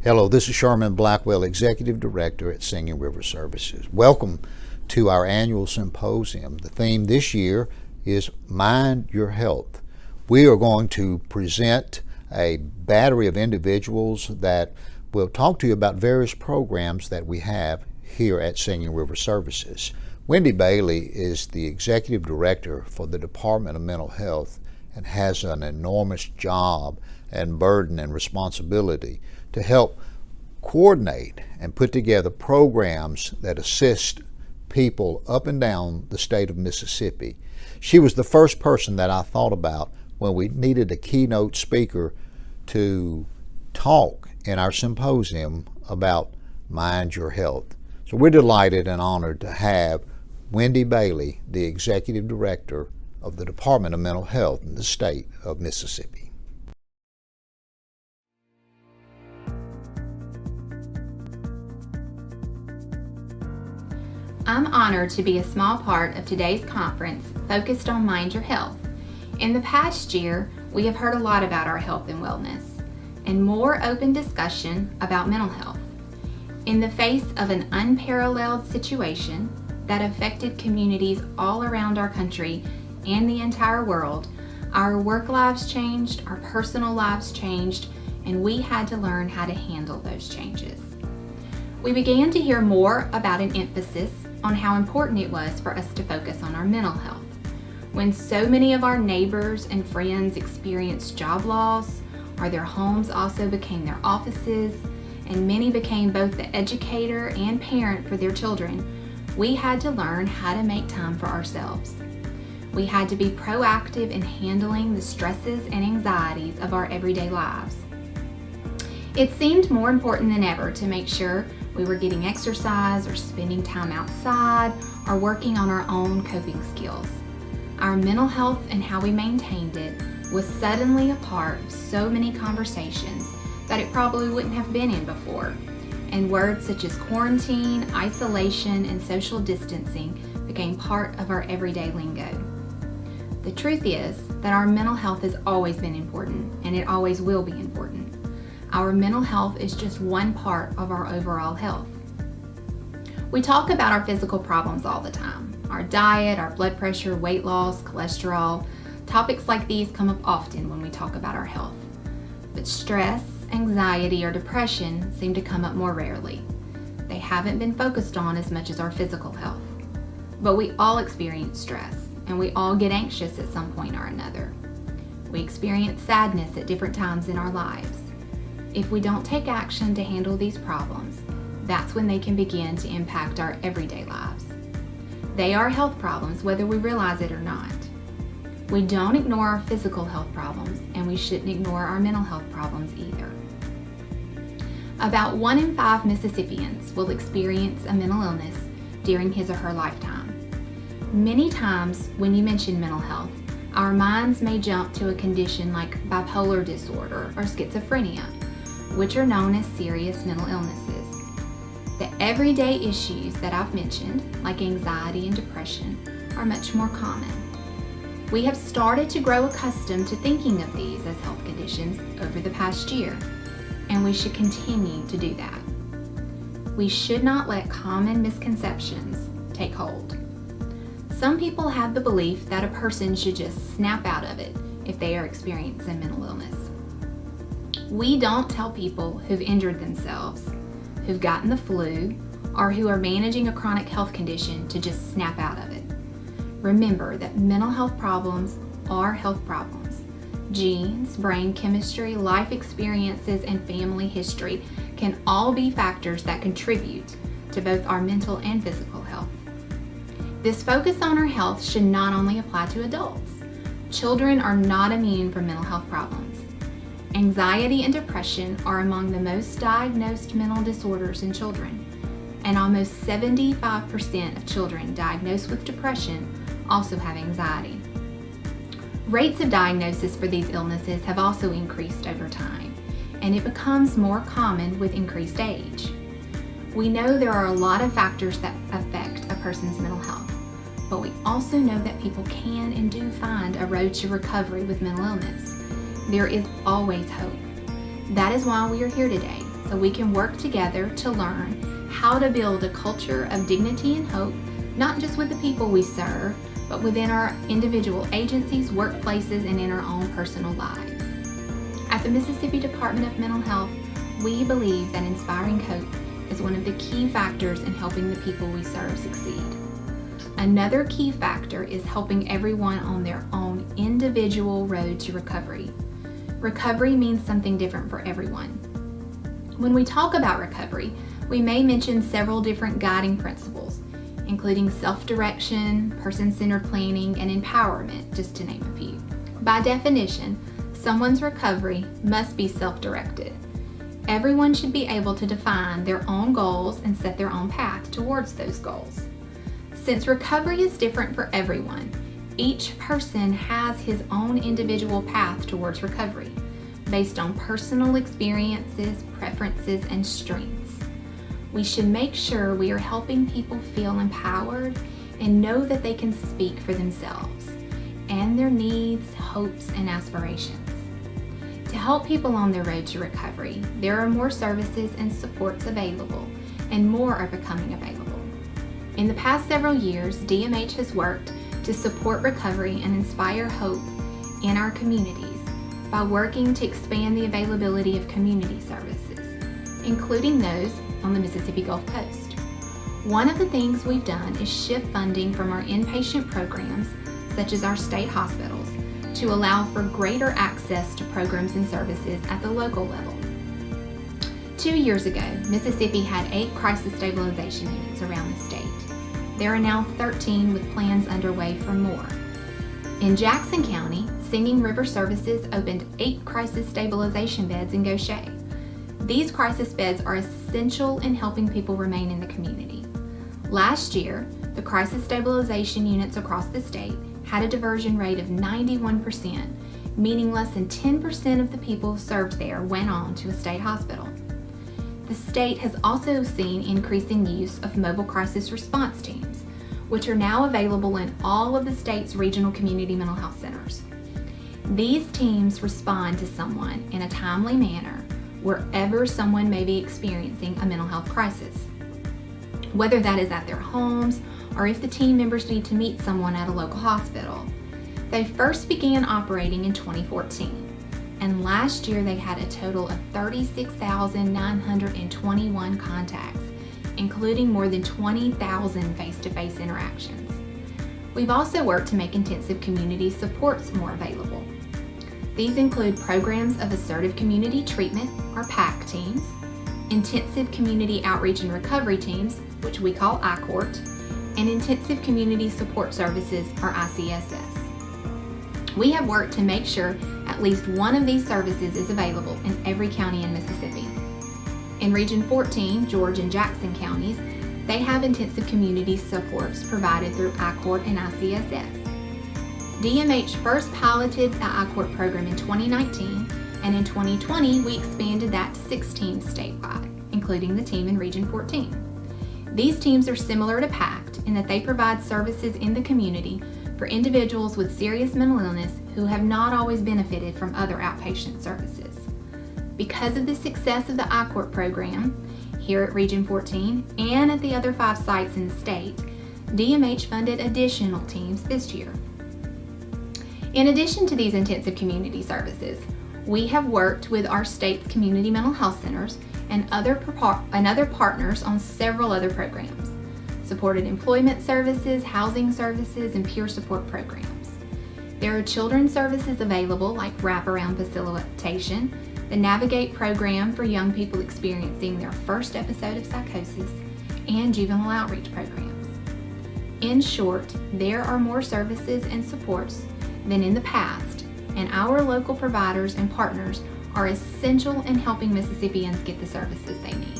Hello, this is Sherman Blackwell, Executive Director at Singing River Services. Welcome to our annual symposium. The theme this year is Mind Your Health. We are going to present a battery of individuals that will talk to you about various programs that we have here at Singing River Services. Wendy Bailey is the Executive Director for the Department of Mental Health and has an enormous job and burden and responsibility to help coordinate and put together programs that assist people up and down the state of Mississippi. She was the first person that I thought about when we needed a keynote speaker to talk in our symposium about Mind Your Health. So we're delighted and honored to have Wendy Bailey, the Executive Director of the Department of Mental Health in the state of Mississippi. I'm honored to be a small part of today's conference focused on Mind Your Health. In the past year, we have heard a lot about our health and wellness, and more open discussion about mental health. In the face of an unparalleled situation that affected communities all around our country and the entire world, our work lives changed, our personal lives changed, and we had to learn how to handle those changes. We began to hear more about an emphasis on how important it was for us to focus on our mental health. When so many of our neighbors and friends experienced job loss, or their homes also became their offices, and many became both the educator and parent for their children, we had to learn how to make time for ourselves. We had to be proactive in handling the stresses and anxieties of our everyday lives. It seemed more important than ever to make sure we were getting exercise or spending time outside or working on our own coping skills. Our mental health and how we maintained it was suddenly a part of so many conversations that it probably wouldn't have been in before. And words such as quarantine, isolation, and social distancing became part of our everyday lingo. The truth is that our mental health has always been important, and it always will be important. Our mental health is just one part of our overall health. We talk about our physical problems all the time. Our diet, our blood pressure, weight loss, cholesterol. Topics like these come up often when we talk about our health. But stress, anxiety, or depression seem to come up more rarely. They haven't been focused on as much as our physical health. But we all experience stress, and we all get anxious at some point or another. We experience sadness at different times in our lives. If we don't take action to handle these problems, that's when they can begin to impact our everyday lives. They are health problems whether we realize it or not. We don't ignore our physical health problems, and we shouldn't ignore our mental health problems either. About 1 in 5 Mississippians will experience a mental illness during his or her lifetime. Many times when you mention mental health, our minds may jump to a condition like bipolar disorder or schizophrenia, which are known as serious mental illnesses. The everyday issues that I've mentioned, like anxiety and depression, are much more common. We have started to grow accustomed to thinking of these as health conditions over the past year, and we should continue to do that. We should not let common misconceptions take hold. Some people have the belief that a person should just snap out of it if they are experiencing mental illness. We don't tell people who've injured themselves, who've gotten the flu, or who are managing a chronic health condition to just snap out of it. Remember that mental health problems are health problems. Genes, brain chemistry, life experiences, and family history can all be factors that contribute to both our mental and physical health. This focus on our health should not only apply to adults. Children are not immune from mental health problems. Anxiety and depression are among the most diagnosed mental disorders in children, and almost 75% of children diagnosed with depression also have anxiety. Rates of diagnosis for these illnesses have also increased over time, and it becomes more common with increased age. We know there are a lot of factors that affect a person's mental health, but we also know that people can and do find a road to recovery with mental illness. There is always hope. That is why we are here today, so we can work together to learn how to build a culture of dignity and hope, not just with the people we serve, but within our individual agencies, workplaces, and in our own personal lives. At the Mississippi Department of Mental Health, we believe that inspiring hope is one of the key factors in helping the people we serve succeed. Another key factor is helping everyone on their own individual road to recovery. Recovery means something different for everyone. When we talk about recovery, we may mention several different guiding principles, including self-direction, person-centered planning, and empowerment, just to name a few. By definition, someone's recovery must be self-directed. Everyone should be able to define their own goals and set their own path towards those goals. Since recovery is different for everyone, each person has his own individual path towards recovery, based on personal experiences, preferences, and strengths. We should make sure we are helping people feel empowered and know that they can speak for themselves and their needs, hopes, and aspirations. To help people on their road to recovery, there are more services and supports available, and more are becoming available. In the past several years, DMH has worked to support recovery and inspire hope in our communities by working to expand the availability of community services, including those on the Mississippi Gulf Coast. One of the things we've done is shift funding from our inpatient programs, such as our state hospitals, to allow for greater access to programs and services at the local level. 2 years ago, Mississippi had 8 crisis stabilization units around the state. There are now 13 with plans underway for more. In Jackson County, Singing River Services opened 8 crisis stabilization beds in Gaucher. These crisis beds are essential in helping people remain in the community. Last year, the crisis stabilization units across the state had a diversion rate of 91%, meaning less than 10% of the people served there went on to a state hospital. The state has also seen increasing use of mobile crisis response teams, which are now available in all of the state's regional community mental health centers. These teams respond to someone in a timely manner wherever someone may be experiencing a mental health crisis, whether that is at their homes or if the team members need to meet someone at a local hospital. They first began operating in 2014, and last year they had a total of 36,921 contacts, including more than 20,000 face-to-face interactions. We've also worked to make intensive community supports more available. These include programs of assertive community treatment, or PAC teams, intensive community outreach and recovery teams, which we call ICORT, and intensive community support services, or ICSS. We have worked to make sure at least one of these services is available in every county in Mississippi. In Region 14, George and Jackson counties, they have intensive community supports provided through ICORT and ICSS. DMH first piloted the ICORT program in 2019, and in 2020 we expanded that to 16 statewide, including the team in Region 14. These teams are similar to PACT in that they provide services in the community for individuals with serious mental illness who have not always benefited from other outpatient services. Because of the success of the ICORT program here at Region 14 and at the other 5 sites in the state, DMH funded additional teams this year. In addition to these intensive community services, we have worked with our state's community mental health centers and other partners on several other programs, supported employment services, housing services, and peer support programs. There are children's services available like wraparound facilitation, the Navigate program for young people experiencing their first episode of psychosis, and juvenile outreach programs. In short, there are more services and supports than in the past, and our local providers and partners are essential in helping Mississippians get the services they need.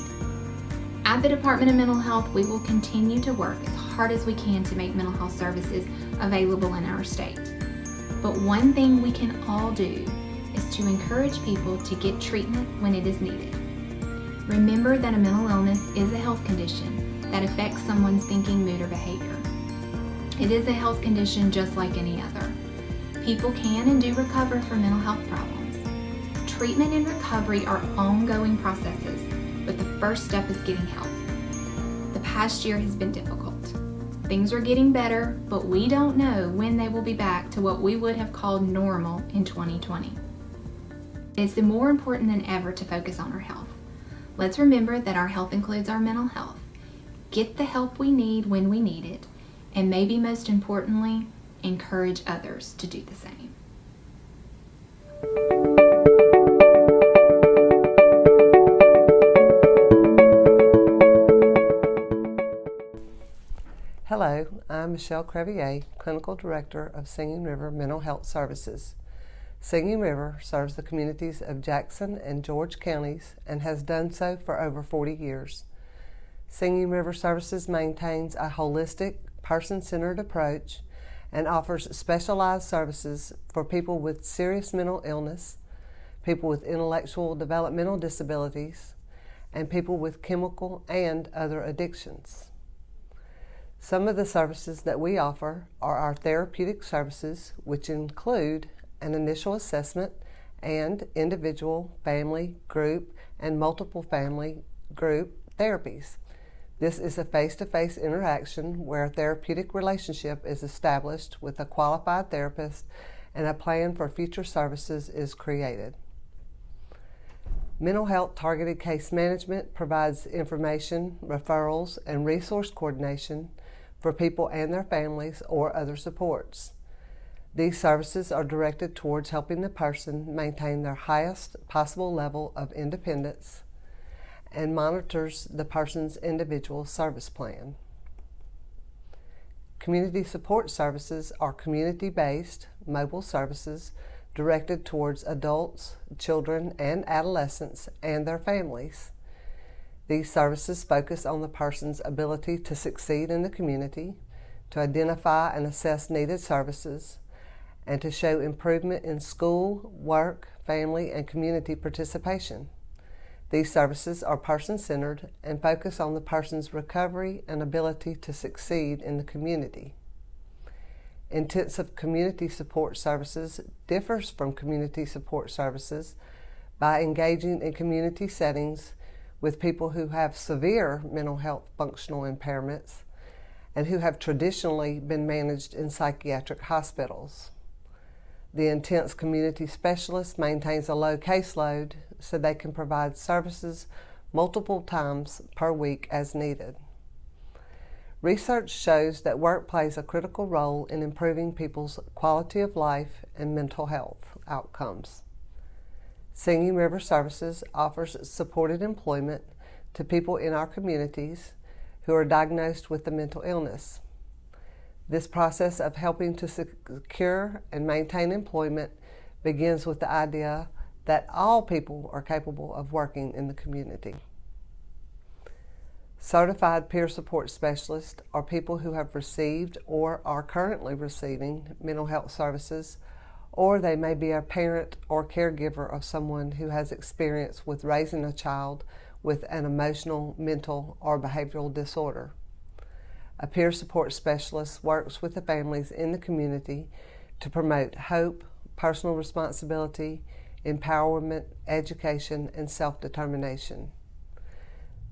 At the Department of Mental Health, we will continue to work as hard as we can to make mental health services available in our state. But one thing we can all do is to encourage people to get treatment when it is needed. Remember that a mental illness is a health condition that affects someone's thinking, mood, or behavior. It is a health condition just like any other. People can and do recover from mental health problems. Treatment and recovery are ongoing processes, but the first step is getting help. The past year has been difficult. Things are getting better, but we don't know when they will be back to what we would have called normal in 2020. It's more important than ever to focus on our health. Let's remember that our health includes our mental health. Get the help we need when we need it, and maybe most importantly, encourage others to do the same. Hello, I'm Michelle Crevier, Clinical Director of Singing River Mental Health Services. Singing River serves the communities of Jackson and George counties and has done so for over 40 years. Singing River Services maintains a holistic, person-centered approach and offers specialized services for people with serious mental illness, people with intellectual developmental disabilities, and people with chemical and other addictions. Some of the services that we offer are our therapeutic services, which include an initial assessment and individual, family, group, and multiple family group therapies. This is a face-to-face interaction where a therapeutic relationship is established with a qualified therapist and a plan for future services is created. Mental health targeted case management provides information, referrals, and resource coordination for people and their families or other supports. These services are directed towards helping the person maintain their highest possible level of independence and monitors the person's individual service plan. Community support services are community-based mobile services directed towards adults, children, and adolescents and their families. These services focus on the person's ability to succeed in the community, to identify and assess needed services, and to show improvement in school, work, family, and community participation. These services are person-centered and focus on the person's recovery and ability to succeed in the community. Intensive community support services differs from community support services by engaging in community settings with people who have severe mental health functional impairments and who have traditionally been managed in psychiatric hospitals. The intense community specialist maintains a low caseload so they can provide services multiple times per week as needed. Research shows that work plays a critical role in improving people's quality of life and mental health outcomes. Singing River Services offers supported employment to people in our communities who are diagnosed with a mental illness. This process of helping to secure and maintain employment begins with the idea that all people are capable of working in the community. Certified peer support specialists are people who have received or are currently receiving mental health services, or they may be a parent or caregiver of someone who has experience with raising a child with an emotional, mental, or behavioral disorder. A peer support specialist works with the families in the community to promote hope, personal responsibility, empowerment, education, and self-determination.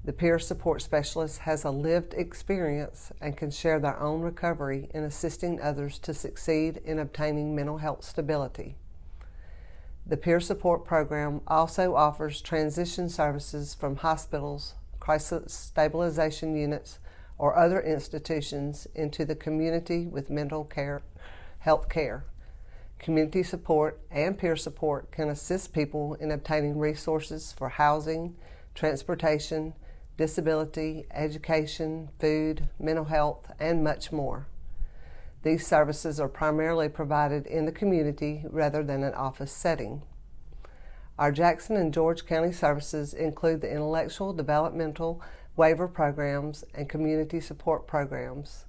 The peer support specialist has a lived experience and can share their own recovery in assisting others to succeed in obtaining mental health stability. The peer support program also offers transition services from hospitals, crisis stabilization units, or other institutions into the community with mental health care. Community support and peer support can assist people in obtaining resources for housing, transportation, disability, education, food, mental health, and much more. These services are primarily provided in the community rather than an office setting. Our Jackson and George County services include the intellectual developmental waiver programs and community support programs.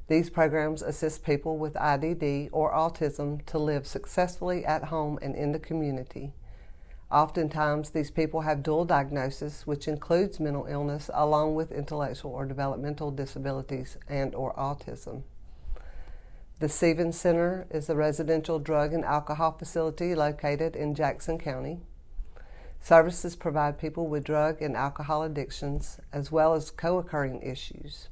These programs assist people with IDD or autism to live successfully at home and in the community. Oftentimes, these people have dual diagnosis, which includes mental illness along with intellectual or developmental disabilities and/or autism. The Stevens Center is a residential drug and alcohol facility located in Jackson County. Services provide people with drug and alcohol addictions as well as co-occurring issues.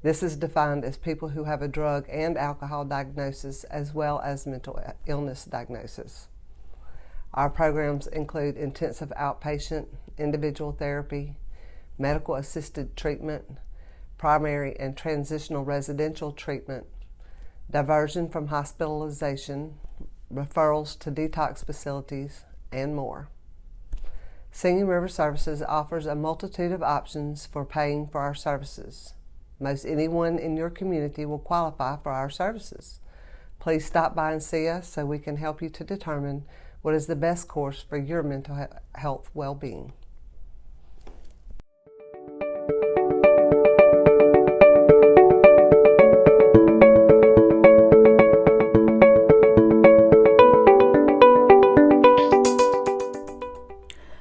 This is defined as people who have a drug and alcohol diagnosis as well as mental illness diagnosis. Our programs include intensive outpatient, individual therapy, medical assisted treatment, primary and transitional residential treatment, diversion from hospitalization, referrals to detox facilities, and more. Singing River Services offers a multitude of options for paying for our services. Most anyone in your community will qualify for our services. Please stop by and see us so we can help you to determine what is the best course for your mental health well-being.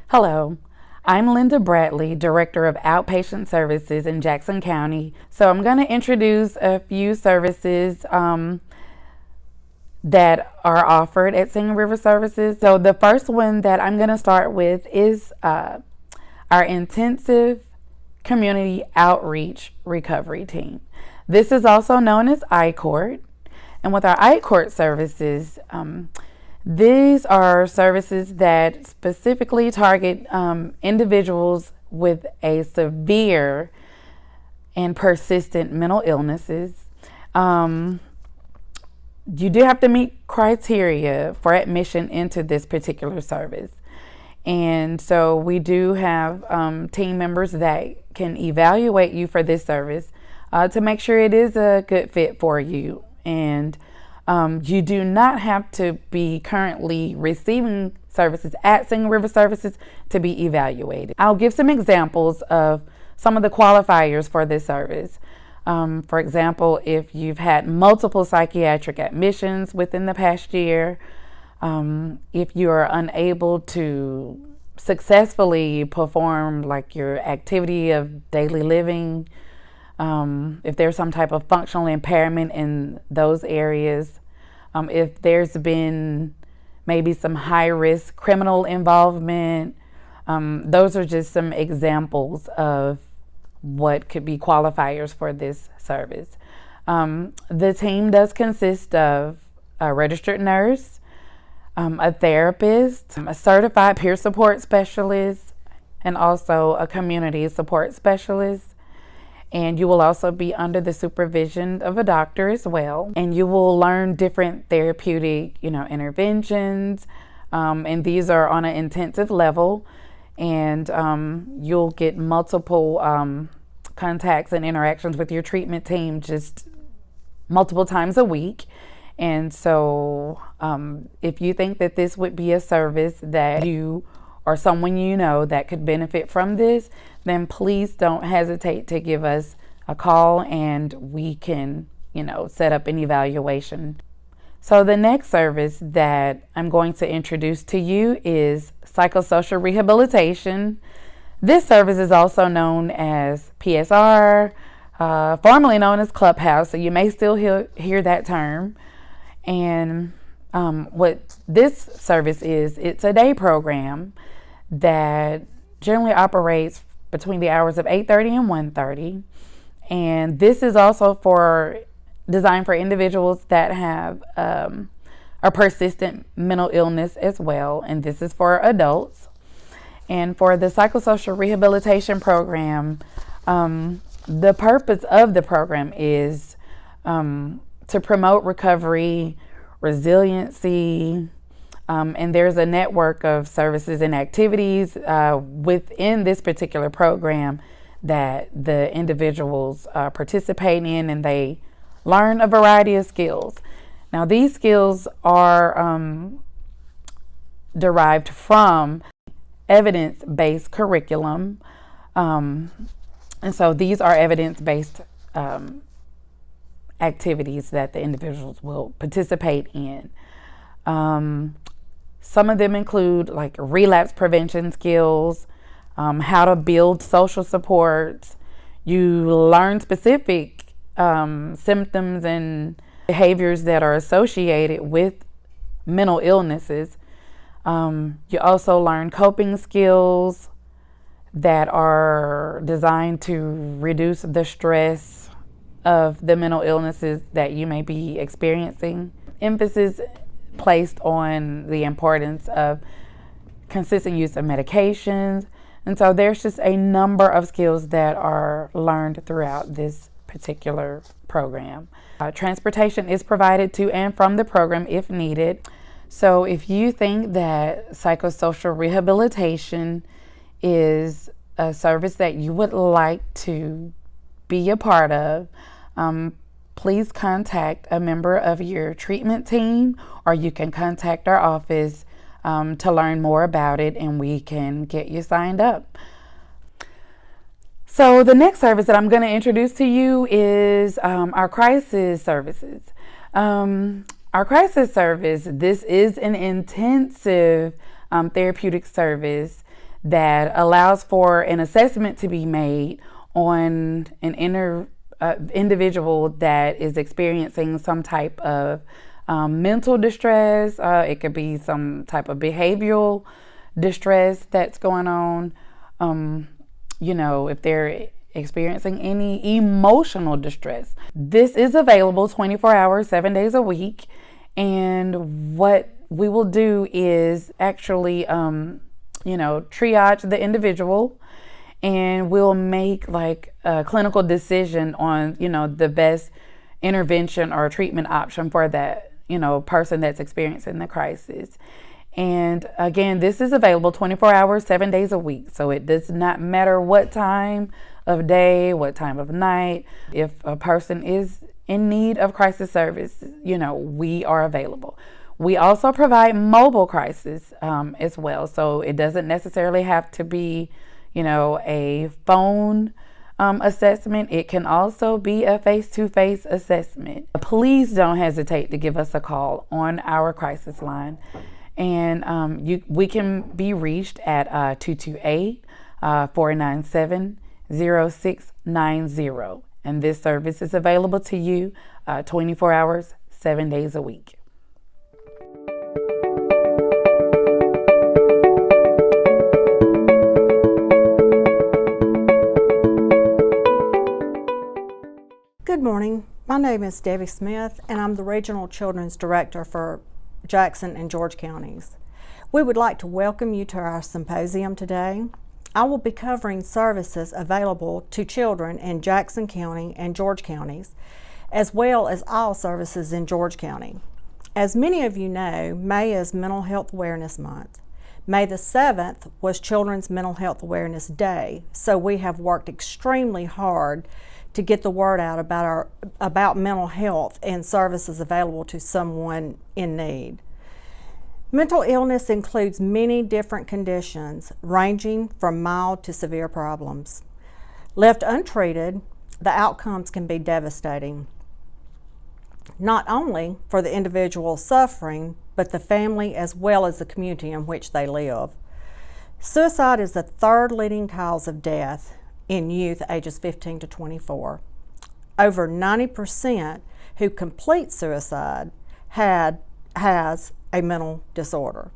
Hello, I'm Linda Bradley, Director of Outpatient Services in Jackson County. So I'm going to introduce a few services that are offered at Singing River Services. So the first one that I'm going to start with is our Intensive Community Outreach Recovery Team. This is also known as iCourt. And with our iCourt services, these are services that specifically target individuals with a severe and persistent mental illnesses. You do have to meet criteria for admission into this particular service. And so we do have team members that can evaluate you for this service to make sure it is a good fit for you. And you do not have to be currently receiving services at Singing River Services to be evaluated. I'll give some examples of some of the qualifiers for this service. For example, if you've had multiple psychiatric admissions within the past year, if you are unable to successfully perform like your activity of daily living, if there's some type of functional impairment in those areas, if there's been maybe some high-risk criminal involvement, those are just some examples of what could be qualifiers for this service. The team does consist of a registered nurse, a therapist, a certified peer support specialist, and also a community support specialist. And you will also be under the supervision of a doctor as well. And you will learn different therapeutic, interventions. And these are on an intensive level. And you'll get multiple contacts and interactions with your treatment team just multiple times a week. And so if you think that this would be a service that you or someone you know that could benefit from this, then please don't hesitate to give us a call and we can, set up an evaluation. So the next service that I'm going to introduce to you is Psychosocial Rehabilitation. This service is also known as PSR, formerly known as Clubhouse, so you may still hear that term. And what this service is, it's a day program that generally operates between the hours of 8:30 and 1:30. And this is also designed for individuals that have a persistent mental illness as well. And this is for adults. And for the Psychosocial Rehabilitation Program, the purpose of the program is to promote recovery, resiliency, and there's a network of services and activities within this particular program that the individuals participate in, and they learn a variety of skills. Now, these skills are derived from evidence-based curriculum, and so these are evidence-based activities that the individuals will participate in. Some of them include like relapse prevention skills, how to build social supports. You learn specific symptoms and behaviors that are associated with mental illnesses. You also learn coping skills that are designed to reduce the stress of the mental illnesses that you may be experiencing. Emphasis placed on the importance of consistent use of medications. And so there's just a number of skills that are learned throughout this particular program. Transportation is provided to and from the program if needed. So if you think that psychosocial rehabilitation is a service that you would like to be a part of, please contact a member of your treatment team, or you can contact our office to learn more about it, and we can get you signed up. So the next service that I'm going to introduce to you is our crisis services. Our crisis service, this is an intensive therapeutic service that allows for an assessment to be made on an individual that is experiencing some type of mental distress. It could be some type of behavioral distress that's going on. If they're experiencing any emotional distress. This is available 24 hours, 7 days a week. And what we will do is actually, triage the individual, and we'll make like a clinical decision on, the best intervention or treatment option for that, person that's experiencing the crisis. And again, this is available 24 hours, 7 days a week. So it does not matter what time of day, what time of night. If a person is in need of crisis service, we are available. We also provide mobile crisis as well. So it doesn't necessarily have to be, a phone assessment. It can also be a face-to-face assessment. Please don't hesitate to give us a call on our crisis line. And we can be reached at 228-497-0690. And this service is available to you 24 hours, 7 days a week. Good morning. My name is Debbie Smith, and I'm the Regional Children's Director for Jackson and George counties. We would like to welcome you to our symposium today. I will be covering services available to children in Jackson County and George counties, as well as all services in George County. As many of you know, May is Mental Health Awareness Month. May the 7th was Children's Mental Health Awareness Day, so we have worked extremely hard to get the word out about mental health and services available to someone in need. Mental illness includes many different conditions, ranging from mild to severe problems. Left untreated, the outcomes can be devastating, not only for the individual suffering, but the family as well as the community in which they live. Suicide is the third leading cause of death in youth ages 15 to 24. Over 90% who complete suicide has a mental disorder.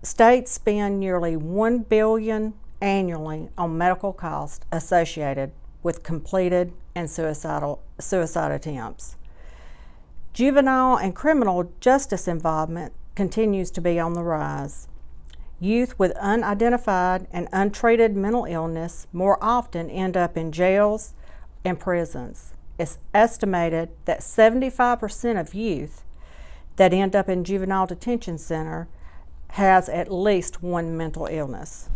States spend nearly $1 billion annually on medical costs associated with completed and suicide attempts. Juvenile and criminal justice involvement continues to be on the rise. Youth with unidentified and untreated mental illness more often end up in jails and prisons. It's estimated that 75% of youth that end up in juvenile detention center has at least one mental illness.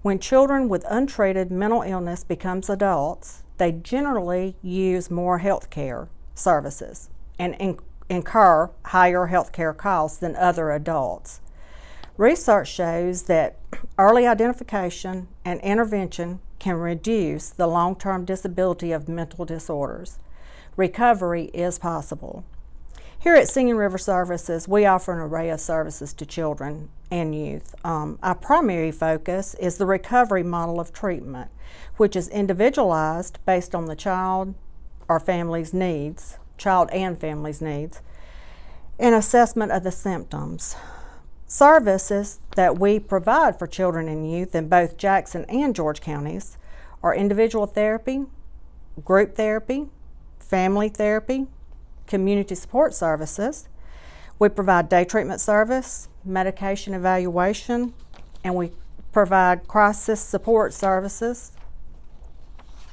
When children with untreated mental illness becomes adults, they generally use more health care services and incur higher health care costs than other adults. Research shows that early identification and intervention can reduce the long-term disability of mental disorders. Recovery is possible. Here at Singing River Services, we offer an array of services to children and youth. Our primary focus is the recovery model of treatment, which is individualized based on the child and family's needs, and assessment of the symptoms. Services that we provide for children and youth in both Jackson and George counties are individual therapy, group therapy, family therapy, community support services. We provide day treatment service, medication evaluation, and we provide crisis support services,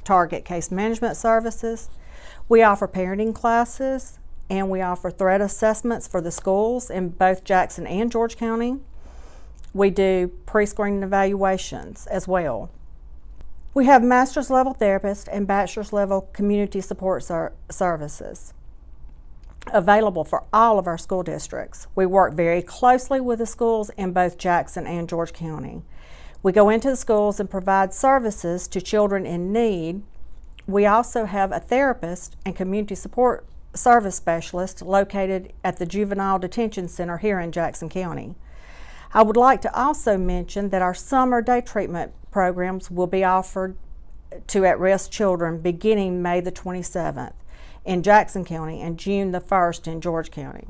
target case management services. We offer parenting classes, and we offer threat assessments for the schools in both Jackson and George County. We do pre-screening evaluations as well. We have master's level therapists and bachelor's level community support services available for all of our school districts. We work very closely with the schools in both Jackson and George County. We go into the schools and provide services to children in need. We also have a therapist and community support service specialist located at the Juvenile Detention Center here in Jackson County. I would like to also mention that our summer day treatment programs will be offered to at-risk children beginning May the 27th in Jackson County and June the 1st in George County.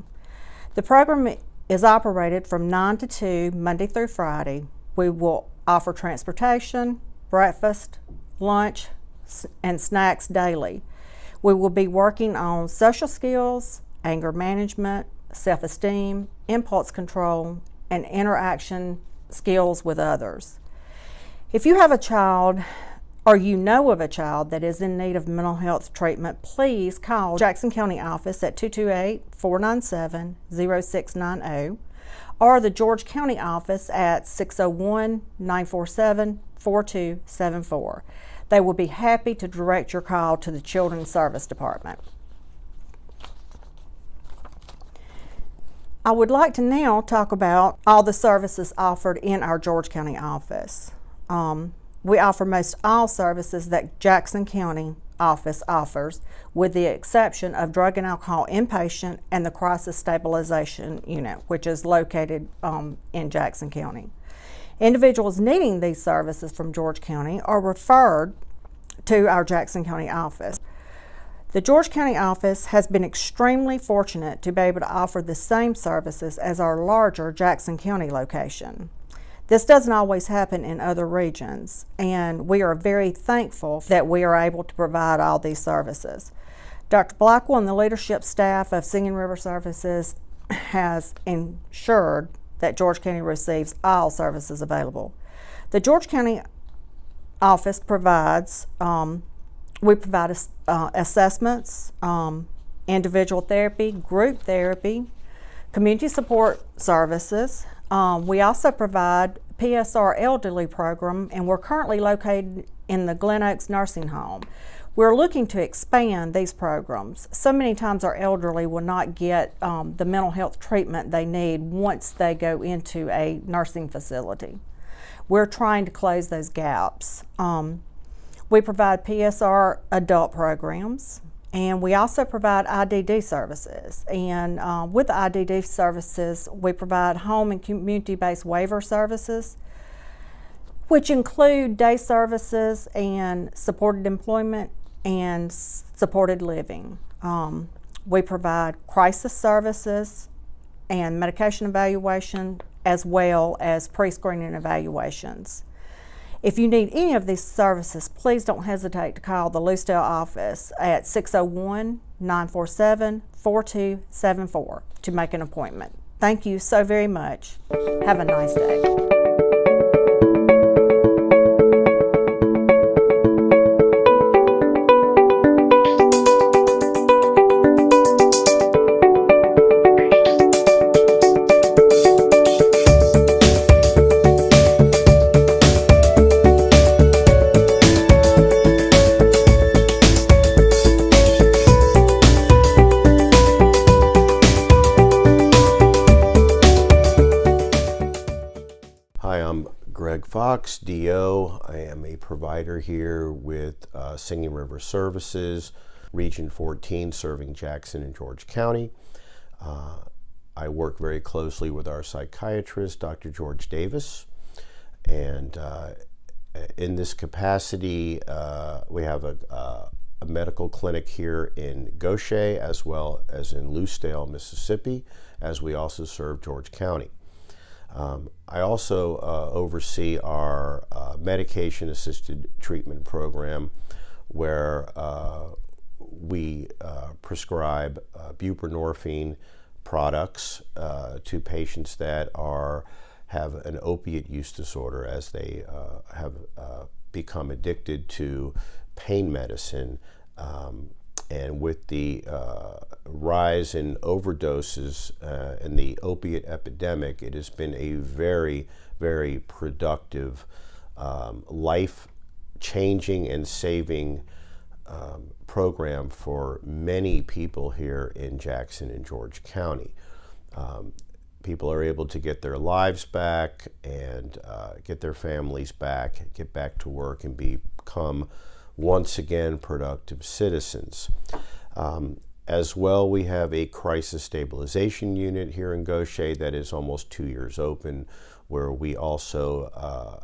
The program is operated from 9 to 2 Monday through Friday. We will offer transportation, breakfast, lunch, and snacks daily. We will be working on social skills, anger management, self-esteem, impulse control, and interaction skills with others. If you have a child or you know of a child that is in need of mental health treatment, please call Jackson County office at 228-497-0690 or the George County office at 601-947-4274. They will be happy to direct your call to the Children's Service Department. I would like to now talk about all the services offered in our George County office. We offer most all services that Jackson County office offers, with the exception of drug and alcohol inpatient and the crisis stabilization unit, which is located in Jackson County. Individuals needing these services from George County are referred to our Jackson County office. The George County office has been extremely fortunate to be able to offer the same services as our larger Jackson County location. This doesn't always happen in other regions, and we are very thankful that we are able to provide all these services. Dr. Blackwell and the leadership staff of Singing River Services has ensured that George County receives all services available. The George County office provides, we provide assessments, individual therapy, group therapy, community support services. We also provide PSR elderly program, and we're currently located in the Glen Oaks Nursing Home. We're looking to expand these programs. So many times our elderly will not get the mental health treatment they need once they go into a nursing facility. We're trying to close those gaps. We provide PSR adult programs, and we also provide IDD services. And with the IDD services, we provide home and community-based waiver services, which include day services and supported employment and supported living. We provide crisis services and medication evaluation, as well as pre-screening evaluations. If you need any of these services, please don't hesitate to call the Lucedale office at 601-947-4274 to make an appointment. Thank you so very much. Have a nice day. Fox, DO. I am a provider here with Singing River Services, Region 14, serving Jackson and George County. I work very closely with our psychiatrist, Dr. George Davis, and in this capacity, we have a medical clinic here in Goshen as well as in Lucedale, Mississippi, as we also serve George County. I also oversee our medication-assisted treatment program, where we prescribe buprenorphine products to patients that have an opiate use disorder, as they have become addicted to pain medicine. And with the rise in overdoses and the opiate epidemic, it has been a very, very productive, life-changing and saving program for many people here in Jackson and George County. People are able to get their lives back and get their families back, get back to work, and become once again productive citizens. As well, we have a crisis stabilization unit here in Gaucher that is almost 2 years open, where we also,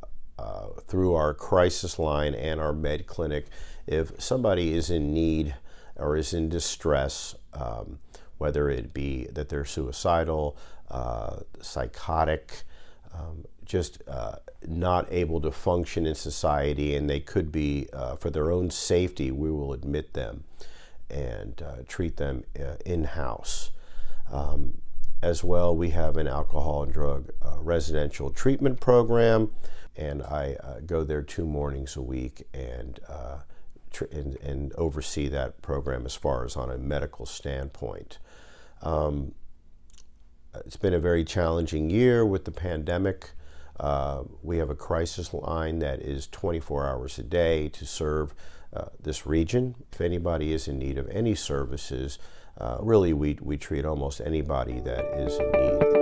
through our crisis line and our med clinic, if somebody is in need or is in distress, whether it be that they're suicidal, psychotic, just not able to function in society, and they could be, for their own safety, we will admit them and treat them in-house. As well, we have an alcohol and drug residential treatment program, and I go there 2 mornings a week and oversee that program as far as on a medical standpoint. It's been a very challenging year with the pandemic. We have a crisis line that is 24 hours a day to serve this region. If anybody is in need of any services, really we treat almost anybody that is in need.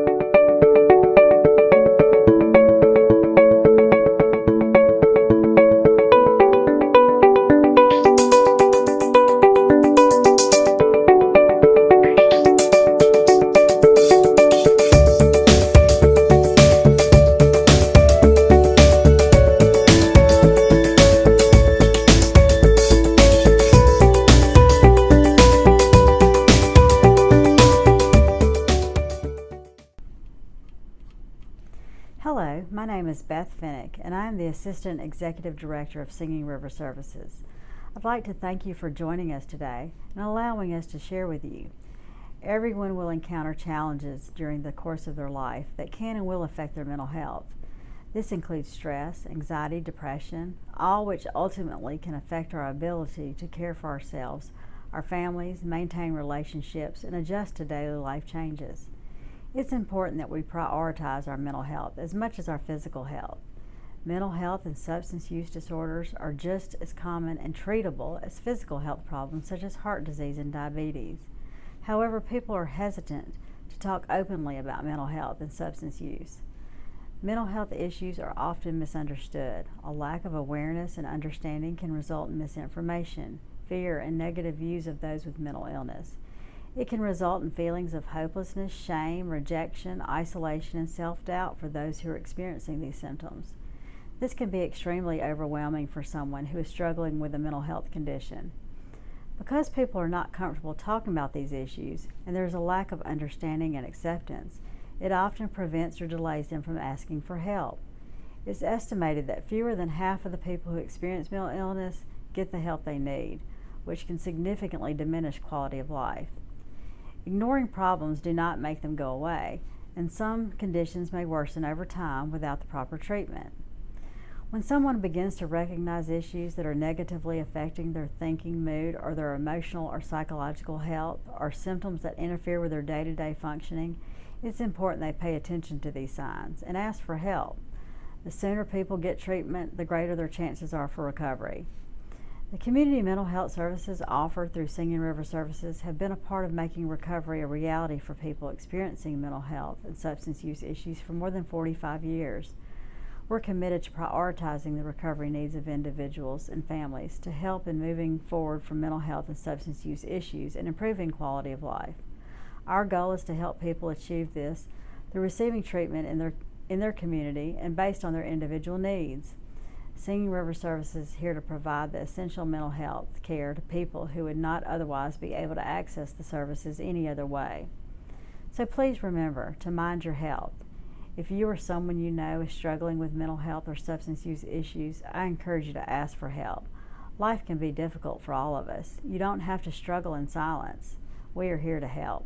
Hello, my name is Beth Fenech, and I am the Assistant Executive Director of Singing River Services. I'd like to thank you for joining us today and allowing us to share with you. Everyone will encounter challenges during the course of their life that can and will affect their mental health. This includes stress, anxiety, depression, all which ultimately can affect our ability to care for ourselves, our families, maintain relationships, and adjust to daily life changes. It's important that we prioritize our mental health as much as our physical health. Mental health and substance use disorders are just as common and treatable as physical health problems such as heart disease and diabetes. However, people are hesitant to talk openly about mental health and substance use. Mental health issues are often misunderstood. A lack of awareness and understanding can result in misinformation, fear, and negative views of those with mental illness. It can result in feelings of hopelessness, shame, rejection, isolation, and self-doubt for those who are experiencing these symptoms. This can be extremely overwhelming for someone who is struggling with a mental health condition. Because people are not comfortable talking about these issues, and there is a lack of understanding and acceptance, it often prevents or delays them from asking for help. It's estimated that fewer than half of the people who experience mental illness get the help they need, which can significantly diminish quality of life. Ignoring problems do not make them go away, and some conditions may worsen over time without the proper treatment. When someone begins to recognize issues that are negatively affecting their thinking, mood, or their emotional or psychological health, or symptoms that interfere with their day-to-day functioning, it's important they pay attention to these signs and ask for help. The sooner people get treatment, the greater their chances are for recovery. The community mental health services offered through Singing River Services have been a part of making recovery a reality for people experiencing mental health and substance use issues for more than 45 years. We're committed to prioritizing the recovery needs of individuals and families to help in moving forward from mental health and substance use issues and improving quality of life. Our goal is to help people achieve this through receiving treatment in their community and based on their individual needs. Singing River Services is here to provide the essential mental health care to people who would not otherwise be able to access the services any other way. So please remember to mind your health. If you or someone you know is struggling with mental health or substance use issues, I encourage you to ask for help. Life can be difficult for all of us. You don't have to struggle in silence. We are here to help.